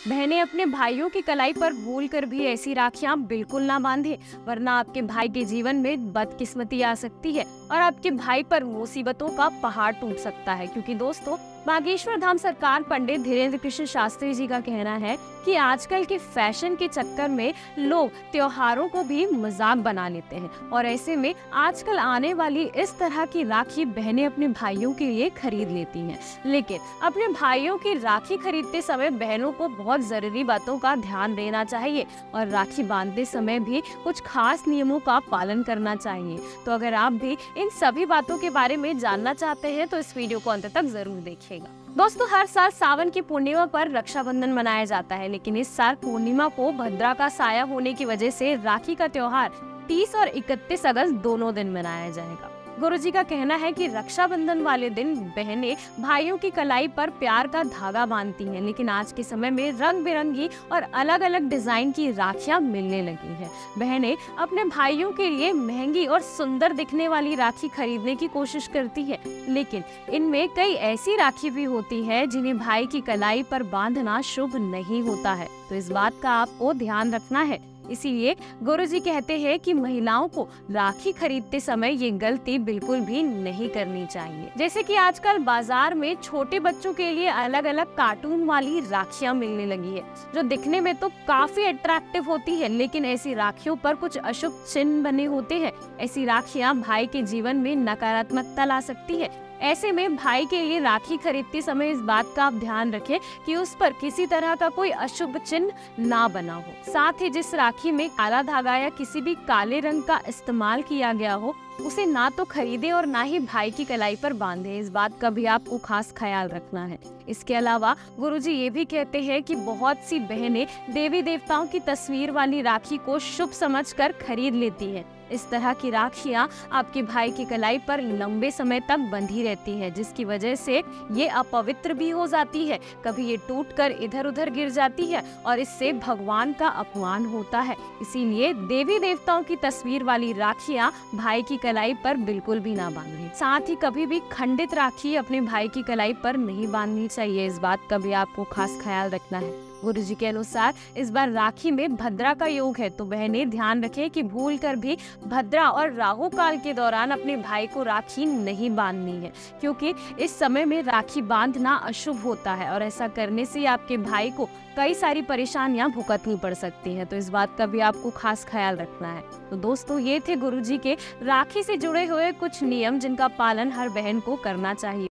बहनें अपने भाइयों की कलाई पर भूलकर भी ऐसी राखियां बिल्कुल ना बांधें, वरना आपके भाई के जीवन में बदकिस्मती आ सकती है और आपके भाई पर मुसीबतों का पहाड़ टूट सकता है। क्योंकि दोस्तों, बागेश्वर धाम सरकार पंडित धीरेन्द्र कृष्ण शास्त्री जी का कहना है कि आजकल के फैशन के चक्कर में लोग त्योहारों को भी मजाक बना लेते हैं और ऐसे में आजकल आने वाली इस तरह की राखी बहनें अपने भाइयों के लिए खरीद लेती हैं। लेकिन अपने भाइयों की राखी खरीदते समय बहनों को बहुत जरूरी बातों का ध्यान देना चाहिए और राखी बांधते समय भी कुछ खास नियमों का पालन करना चाहिए। तो अगर आप भी इन सभी बातों के बारे में जानना चाहते हैं तो इस वीडियो को अंत तक जरूर देखिएगा। दोस्तों, हर साल सावन की पूर्णिमा पर रक्षाबंधन मनाया जाता है, लेकिन इस साल पूर्णिमा को भद्रा का साया होने की वजह से राखी का त्योहार 30 और 31 अगस्त दोनों दिन मनाया जाएगा। गुरुजी का कहना है कि रक्षाबंधन वाले दिन बहनें भाइयों की कलाई पर प्यार का धागा बांधती हैं, लेकिन आज के समय में रंग बिरंगी और अलग अलग डिजाइन की राखियां मिलने लगी हैं। बहनें अपने भाइयों के लिए महंगी और सुंदर दिखने वाली राखी खरीदने की कोशिश करती है, लेकिन इनमें कई ऐसी राखी भी होती है जिन्हें भाई की कलाई पर बांधना शुभ नहीं होता है। तो इस बात का आपको ध्यान रखना है। इसीलिए गुरुजी कहते हैं कि महिलाओं को राखी खरीदते समय ये गलती बिल्कुल भी नहीं करनी चाहिए। जैसे कि आजकल बाजार में छोटे बच्चों के लिए अलग अलग कार्टून वाली राखियां मिलने लगी है, जो दिखने में तो काफी अट्रैक्टिव होती है, लेकिन ऐसी राखियों पर कुछ अशुभ चिन्ह बने होते हैं। ऐसी राखियां भाई के जीवन में नकारात्मकता ला सकती है। ऐसे में भाई के लिए राखी खरीदते समय इस बात का आप ध्यान रखें कि उस पर किसी तरह का कोई अशुभ चिन्ह ना बना हो। साथ ही जिस राखी में काला धागा या किसी भी काले रंग का इस्तेमाल किया गया हो, उसे ना तो खरीदे और ना ही भाई की कलाई पर बांधे। इस बात का भी आपको खास ख्याल रखना है। इसके अलावा गुरुजी ये भी कहते हैं कि बहुत सी बहनें देवी देवताओं की तस्वीर वाली राखी को शुभ समझकर खरीद लेती हैं। इस तरह की राखियां आपके भाई की कलाई पर लंबे समय तक बंधी रहती है, जिसकी वजह से ये अपवित्र भी हो जाती है। कभी ये टूटकर इधर उधर गिर जाती है और इससे भगवान का अपमान होता है। इसीलिए देवी देवताओं की तस्वीर वाली राखियां भाई की कलाई पर बिल्कुल भी ना बांधें। साथ ही कभी भी खंडित राखी अपने भाई की कलाई पर नहीं बांधनी चाहिए। इस बात का भी आपको खास ख्याल रखना है। गुरुजी के अनुसार इस बार राखी में भद्रा का योग है, तो बहनें ध्यान रखें कि भूलकर भी भद्रा और राहु काल के दौरान अपने भाई को राखी नहीं बांधनी है, क्योंकि इस समय में राखी बांधना अशुभ होता है और ऐसा करने से आपके भाई को कई सारी परेशानियां भुगतनी पड़ सकती हैं। तो इस बात का भी आपको खास ख्याल रखना है। तो दोस्तों, ये थे गुरुजी के राखी से जुड़े हुए कुछ नियम जिनका पालन हर बहन को करना चाहिए।